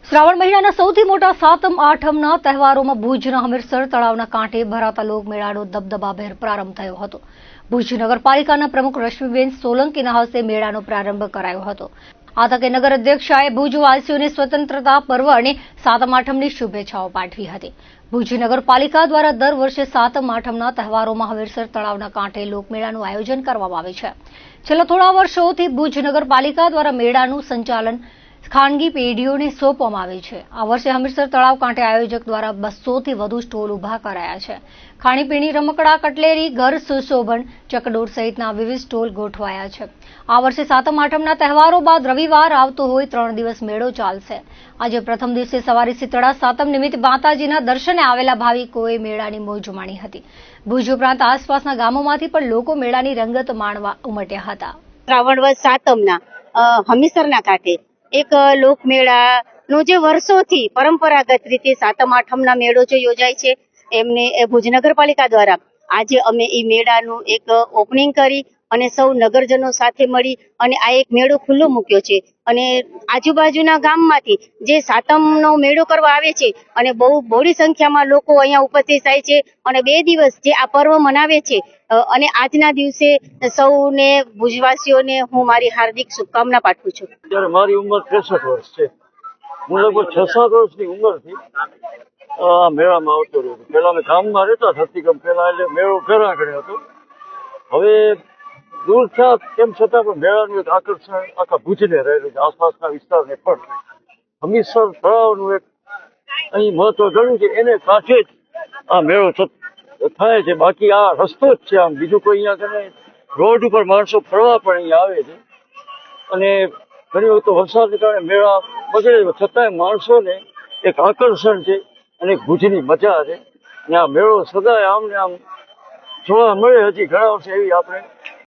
શ્રાવણ મહિનાના સૌથી મોટા સાતમ આઠમના તહેવારોમાં ભુજના હમીરસર તળાવના કાંઠે ભરાતા લોકમેળાનો દબદબાભેર પ્રારંભ થયો હતો. ભુજ નગરપાલિકાના પ્રમુખ રશ્મિબેન સોલંકીના હસ્તે મેળાનો પ્રારંભ કરાયો હતો. આ તકે નગર અધ્યક્ષાએ ભુજવાસીઓને સ્વતંત્રતા પર્વ અને સાતમ આઠમની શુભેચ્છાઓ પાઠવી હતી. ભુજ નગરપાલિકા દ્વારા દર વર્ષે સાતમ આઠમના તહેવારોમાં હમીરસર તળાવના કાંઠે લોકમેળાનું આયોજન કરવામાં આવે છે. છેલ્લા થોડા વર્ષોથી ભુજ નગરપાલિકા દ્વારા મેળાનું સંચાલન ખાનગી પેઢીઓને સોંપવામાં આવે છે. આ વર્ષે હમીરસર તળાવ કાંઠે આયોજક દ્વારા 200 થી વધુ સ્ટોલ ઉભા કરાયા છે. ખાણીપીણી, રમકડા, કટલેરી, ઘર સુશોભન, ચકડોળ સહિતના વિવિધ સ્ટોલ ગોઠવાયા છે. આ વર્ષે સાતમ આઠમના તહેવારો બાદ રવિવાર આવતો હોય 3 દિવસ મેળો ચાલશે. આજે પ્રથમ દિવસે સવારે શીતળા સાતમ નિમિત્તે માતાજીના દર્શને આવેલા ભાવિકોએ મેળાની મોજ માણી હતી. ભુજ ઉપરાંત આસપાસના ગામોમાંથી પણ લોકો મેળાની રંગત માણવા ઉમટ્યા હતા. શ્રાવણ વદ સાતમના હમીરસરના કાંઠે એક લોકમેળાનો જે વર્ષોથી પરંપરાગત રીતે સાતમ આઠમના મેળો જે યોજાય છે એમને ભુજ નગરપાલિકા દ્વારા આજે અમે એ મેળાનું એક ઓપનિંગ કરી અને સૌ નગરજનો સાથે મળી અને આ એક મેળો ખુલ્લો મૂક્યો છે. અને આજુબાજુના ગામમાંથી જે સાતમનો મેળો કરવા આવે છે અને બહુ બહોળી સંખ્યામાં લોકો અહીંયા ઉપસ્થિત થાય છે અને 2 દિવસ જે આ પર્વ મનાવે છે. અને આજના દિવસે સૌને ભુજવાસીઓને હું મારી હાર્દિક શુભકામના પાઠવું છું. ત્યારે મારી ઉંમર 63 વર્ષ છે. હું લગભગ 6-7 વર્ષની ઉંમરથી આ મેળામાં આવતો રહ્યો. પહેલા અમે ગામમાં રહેતા ધરતીકંપ પહેલા, એટલે મેળો ઘણા ઘણે હતો. હવે દૂર થયા તેમ છતાં પણ મેળાનું એક આકર્ષણ આખા ભુજને રહેલું છે, આસપાસના વિસ્તારને પણ. હમીરસર તળાવનું એક અહીં મહત્વ ઘણું છે, એને કાંઠે જ આ મેળો થાય છે. બાકી આ રસ્તો જ છે, આમ બીજું કોઈ અહીંયા કને રોડ ઉપર માણસો ફરવા પણ અહીંયા આવે છે. અને ઘણી વખત વરસાદને કારણે મેળા બગડે છતાંય માણસોને એક આકર્ષણ છે અને એક ભુજની મજા છે. અને આ મેળો સદાય આમને આમ જોવા મળે. હજી ઘણા વર્ષે એવી આપણે